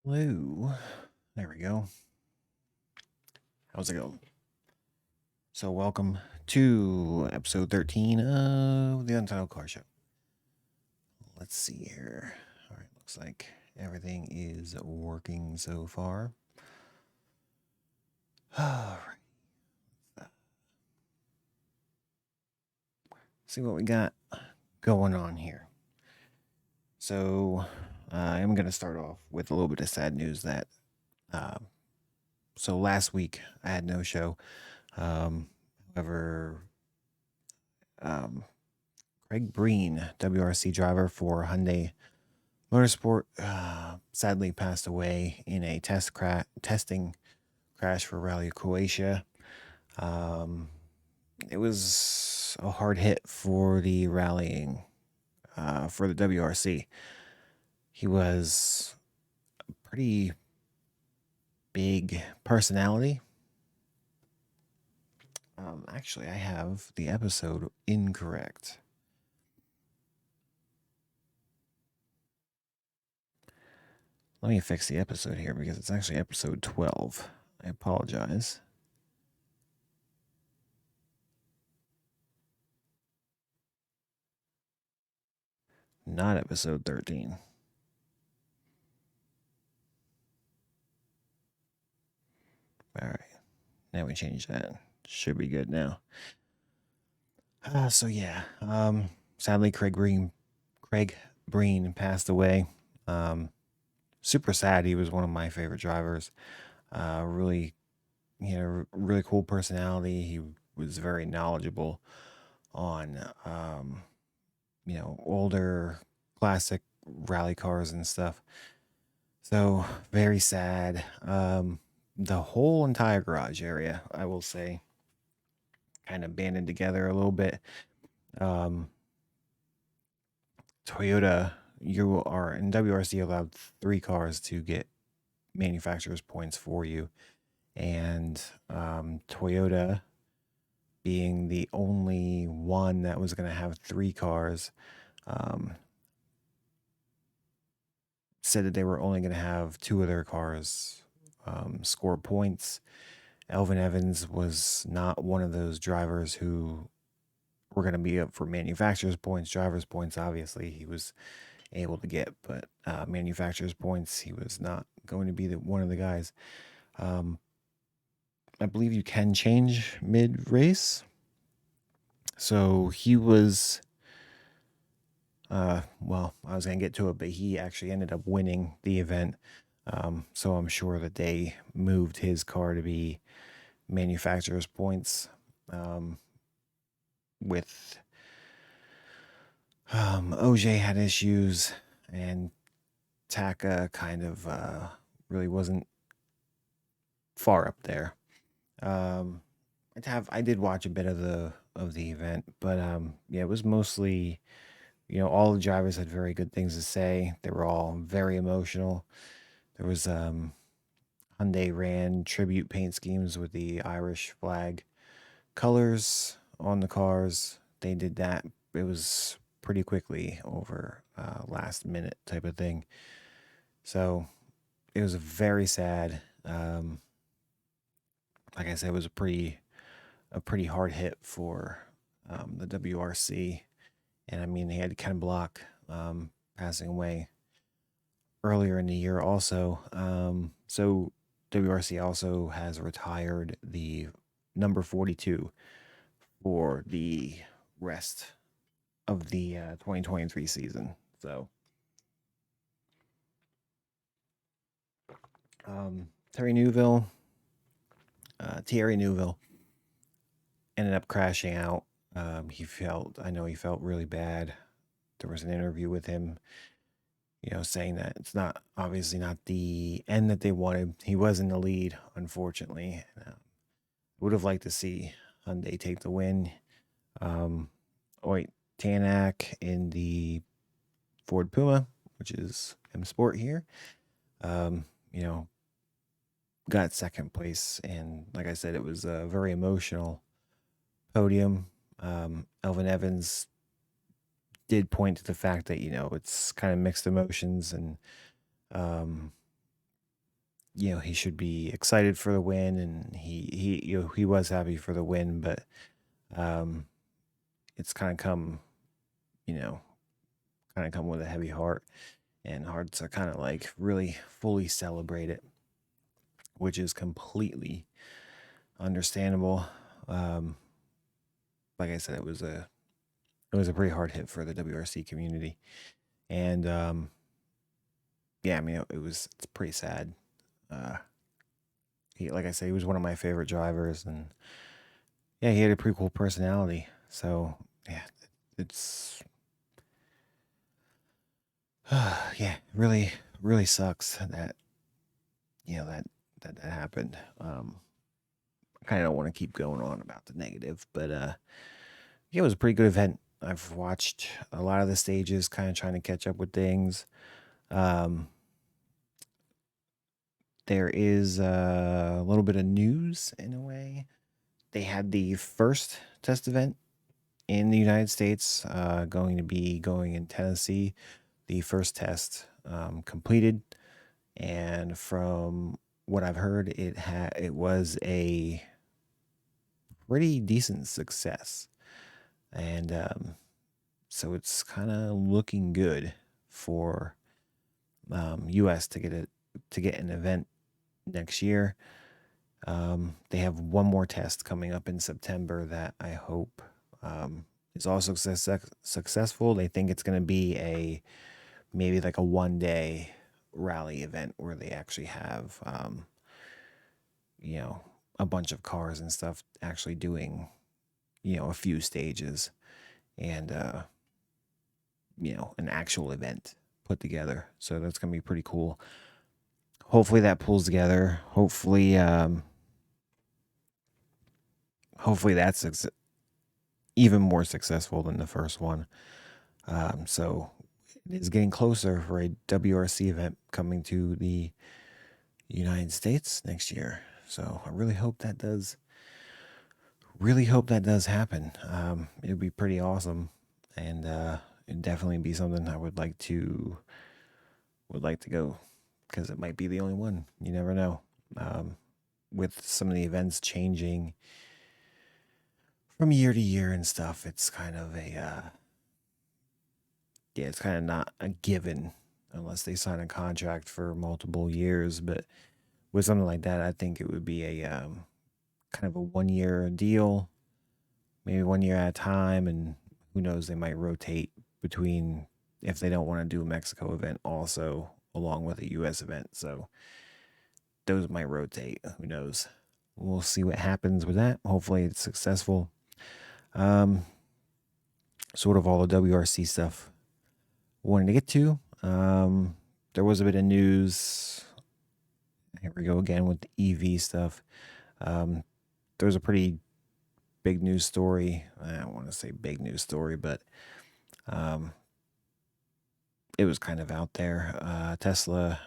Hello. There we go. How's it going? So, welcome to episode 13 of the Untitled Car Show. Let's see here. All right, looks like everything is working so far. All right. See what we got going on here. So, I'm going to start off with a little bit of sad news that. Uh, so, last week I had no show. However, um, Craig Breen, WRC driver for Hyundai Motorsport, sadly passed away in a testing crash for Rally Croatia. Um, it was a hard hit for the rallying, for the WRC. He was a pretty big personality. Actually, I have the episode incorrect. Let me fix the episode here because it's actually episode 12. I apologize. Not episode 13. All right. Now we change that. Should be good now. So yeah. Sadly Craig Breen passed away. Super sad. He was one of my favorite drivers. Really, really cool personality. He was very knowledgeable on older classic rally cars and stuff. So very sad. The whole entire garage area, I will say, kind of banded together a little bit. Um, Toyota, you are in WRC allowed 3 cars to get manufacturer's points for you, and Toyota, being the only one that was going to have 3 cars, um, said that they were only going to have 2 of their cars score points. Elvin Evans was not one of those drivers who were going to be up for manufacturer's points. Driver's points, obviously, he was able to get, but manufacturer's points, he was not going to be one of the guys. I believe you can change mid race. So he was, well, I was going to get to it, but he actually ended up winning the event. So I'm sure that they moved his car to be manufacturer's points. With OJ had issues, and Taka kind of really wasn't far up there. Um, I did watch a bit of the event, but yeah, it was mostly, all the drivers had very good things to say. They were all very emotional. There was Hyundai ran tribute paint schemes with the Irish flag colors on the cars. They did that. It was pretty quickly over, last minute type of thing. So it was very sad. Like I said, it was a pretty hard hit for the WRC, and I mean they had Ken Block passing away earlier in the year also. So WRC also has retired the number 42 for the rest of the 2023 season. So um, Terry Newville, Thierry Newville ended up crashing out. I know he felt really bad. There was an interview with him, saying that it's not obviously not the end that they wanted. He was in the lead, unfortunately. Would have liked to see Hyundai take the win. Oit Tanak in the Ford Puma, which is M Sport here, um, you know, got second place. And like I said, it was a very emotional podium. Elvin Evans did point to the fact that, it's kind of mixed emotions, and um, he should be excited for the win, and he was happy for the win, but um, it's kind of come, you know, kind of come with a heavy heart, and hard to kind of like really fully celebrate it, which is completely understandable. Um, like I said, it was a pretty hard hit for the WRC community, and yeah, I mean it's pretty sad. Uh, like I said, he was one of my favorite drivers, and yeah, he had a pretty cool personality. So yeah, it's yeah, really really sucks that that happened. I kind of don't want to keep going on about the negative, but yeah, it was a pretty good event. I've watched a lot of the stages, kind of trying to catch up with things. Um, there is a little bit of news in a way. They had the first test event in the United States, going to be going in Tennessee. The first test completed, and from what I've heard, it was a pretty decent success, and so it's kind of looking good for U.S. to get an event next year. They have one more test coming up in September that I hope is also successful. They think it's going to be maybe like a 1 day rally event where they actually have you know a bunch of cars and stuff actually doing a few stages, and an actual event put together. So that's going to be pretty cool. Hopefully that pulls together. Hopefully that's even more successful than the first one. So it is getting closer for a WRC event coming to the United States next year. So I really hope that does happen. It would be pretty awesome, and it'd definitely be something I would like to go, because it might be the only one. You never know. Um, with some of the events changing from year to year and stuff, it's kind of it's kind of not a given unless they sign a contract for multiple years. But with something like that, I think it would be a kind of a 1 year deal, maybe 1 year at a time, and who knows, they might rotate between, if they don't want to do a Mexico event also along with a US event. So those might rotate. Who knows? We'll see what happens with that. Hopefully it's successful. Um, Sort of all the WRC stuff I wanted to get to. There was a bit of news. Here we go again with the EV stuff. Um, there was a pretty big news story. I don't want to say big news story, but um, it was kind of out there. Tesla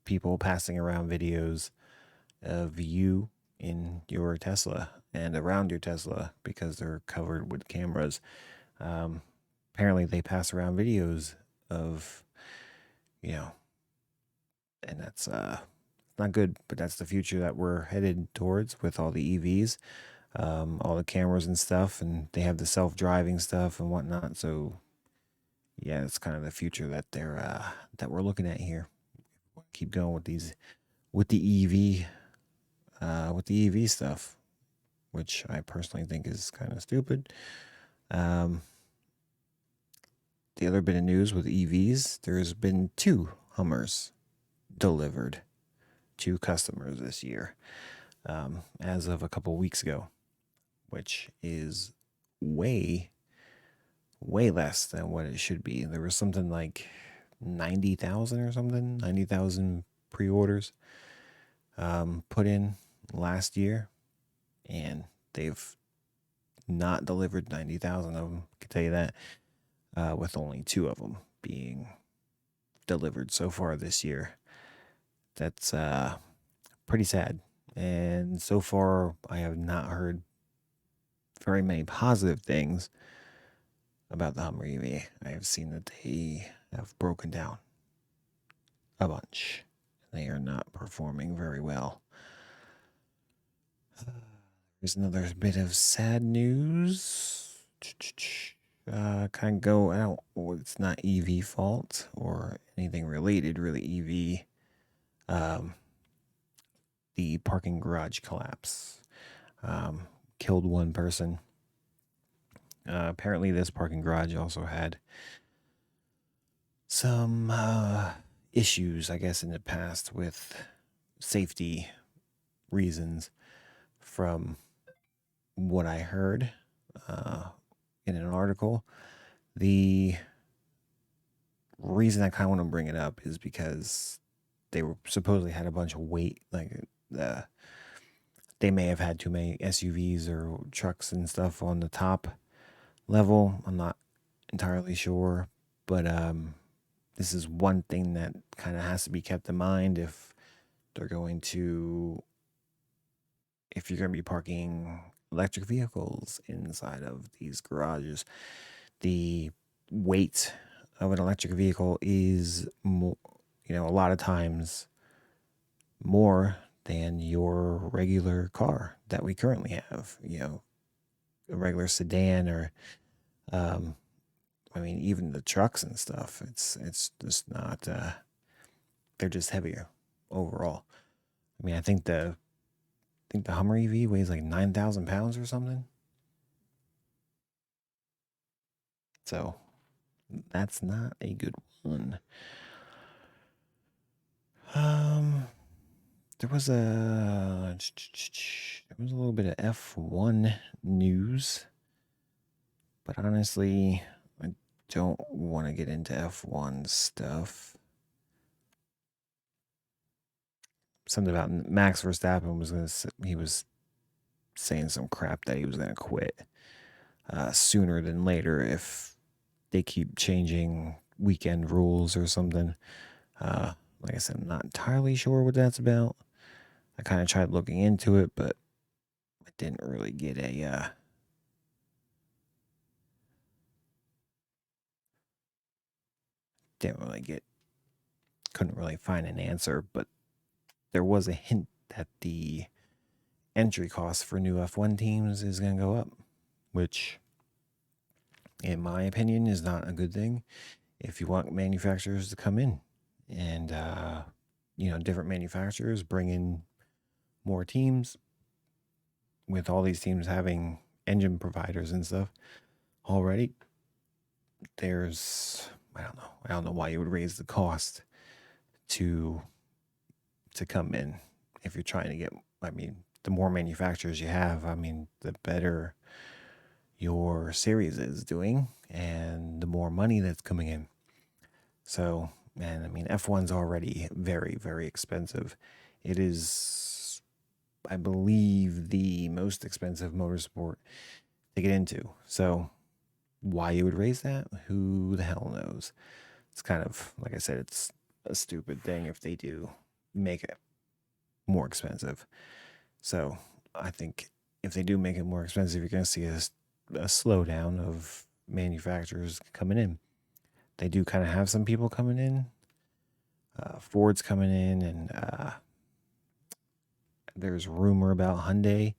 people passing around videos of you in your Tesla and around your Tesla because they're covered with cameras. Um, Apparently, they pass around videos of, you know, and that's not good, but that's the future that we're headed towards with all the EVs, all the cameras and stuff, and they have the self-driving stuff and whatnot. So yeah, it's kind of the future that we're looking at here. Keep going with with the EV stuff, which I personally think is kind of stupid. Um, the other bit of news with EVs, there's been 2 Hummers delivered to customers this year, as of a couple weeks ago, which is way, way less than what it should be. There was something like 90,000 or something, 90,000 pre orders put in last year, and they've not delivered 90,000 of them. I can tell you that, with only 2 of them being delivered so far this year. That's pretty sad. And so far, I have not heard very many positive things about the Hummer EV. I have seen that they have broken down a bunch. They are not performing very well. Here's another bit of sad news. Kind of go out. Well, it's not EV fault or anything related, really. EV. The parking garage collapse killed one person. Apparently, this parking garage also had some issues, I guess, in the past with safety reasons from what I heard in an article. The reason I kind of want to bring it up is because they were supposedly had a bunch of weight, like they may have had too many SUVs or trucks and stuff on the top level. I'm not entirely sure, but this is one thing that kind of has to be kept in mind if they're going to, if you're going to be parking electric vehicles inside of these garages. The weight of an electric vehicle is more, a lot of times more than your regular car that we currently have. A regular sedan or, even the trucks and stuff. It's just not. They're just heavier overall. I think the Hummer EV weighs like 9,000 pounds or something. So that's not a good one. There was a little bit of F1 news, but honestly, I don't want to get into F1 stuff. Something about Max Verstappen he was saying some crap that he was gonna quit sooner than later if they keep changing weekend rules or something. Like I said, I'm not entirely sure what that's about. I kind of tried looking into it, but I didn't really get couldn't really find an answer. But there was a hint that the entry cost for new F1 teams is going to go up, which, in my opinion, is not a good thing. If you want manufacturers to come in and, different manufacturers bring in more teams, with all these teams having engine providers and stuff already, there's, I don't know why you would raise the cost to come in if you're trying to get, the more manufacturers you have, the better your series is doing and the more money that's coming in. So, F1's already very, very expensive. It is, I believe, the most expensive motorsport to get into. So, why you would raise that? Who the hell knows? It's kind of, like I said, it's a stupid thing if they do make it more expensive. So, I think if they do make it more expensive, you're going to see a slowdown of manufacturers coming in. They do kind of have some people coming in. Ford's coming in, and there's rumor about Hyundai.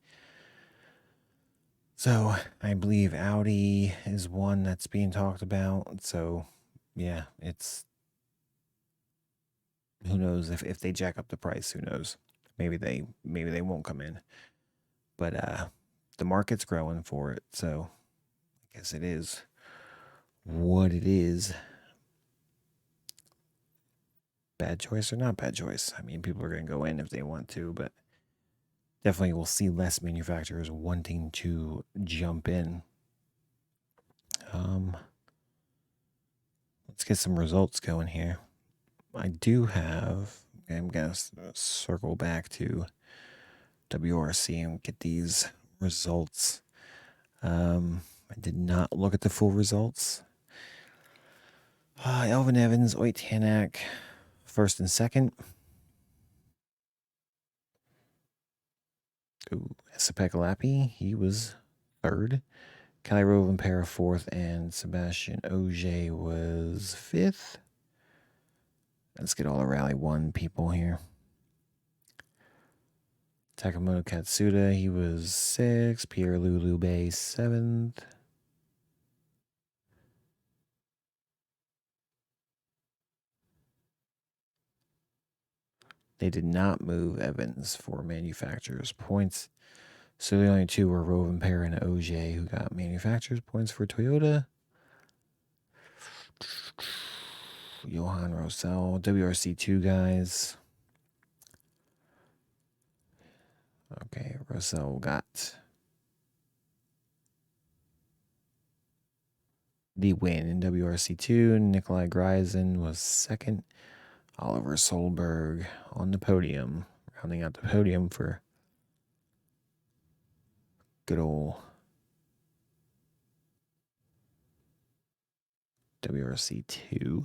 So I believe Audi is one that's being talked about. So yeah, it's, who knows if they jack up the price, who knows? Maybe they won't come in. But the market's growing for it, so I guess it is what it is. Bad choice or not bad choice? People are going to go in if they want to, but definitely we'll see less manufacturers wanting to jump in. Let's get some results going here. I'm going to circle back to WRC and get these results. I did not look at the full results. Elvin Evans, Oit Tanak, first and second. Sepekalapi, he was third. Kelly Rovanpera fourth, and Sebastian Ogier was fifth. Let's get all the Rally 1 people here. Takamoto Katsuda, he was 6th. Pierre Lulubé, 7th. They did not move Evans for manufacturers' points. So the only two were Rovanperä and Ogier who got manufacturers' points for Toyota. Johan Rosell, WRC2 guys. Okay, Rosell got the win in WRC2. Nikolai Greisen was 2nd. Oliver Solberg on the podium, rounding out the podium for good old WRC2.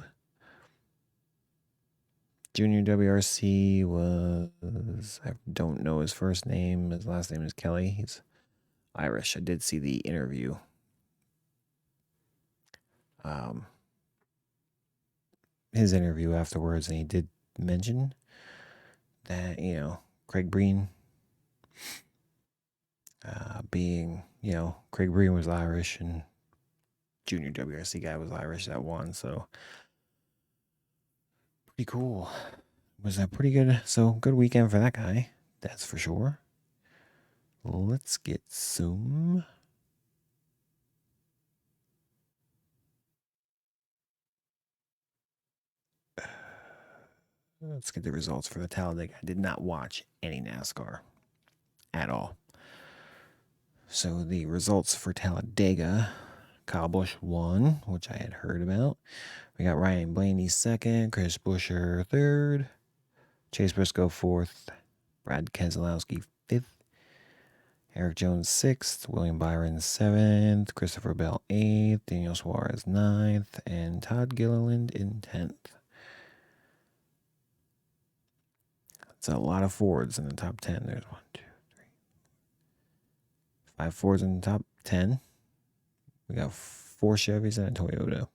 Junior WRC was, I don't know his first name. His last name is Kelly. He's Irish. I did see the interview. His interview afterwards, and he did mention that, Craig Breen being, Craig Breen was Irish and Junior WRC guy was Irish that won, so pretty cool. Was that pretty good? So good weekend for that guy, that's for sure. Let's get some. Let's get the results for the Talladega. I did not watch any NASCAR at all. So the results for Talladega, Kyle Busch won, which I had heard about. We got Ryan Blaney 2nd, Chris Buescher 3rd, Chase Briscoe 4th, Brad Keselowski 5th, Eric Jones 6th, William Byron 7th, Christopher Bell 8th, Daniel Suarez 9th, and Todd Gilliland in 10th. That's a lot of Fords in the top 10. There's 1, 2, 3, 5 Fords in the top 10. We got 4 Chevys and a Toyota.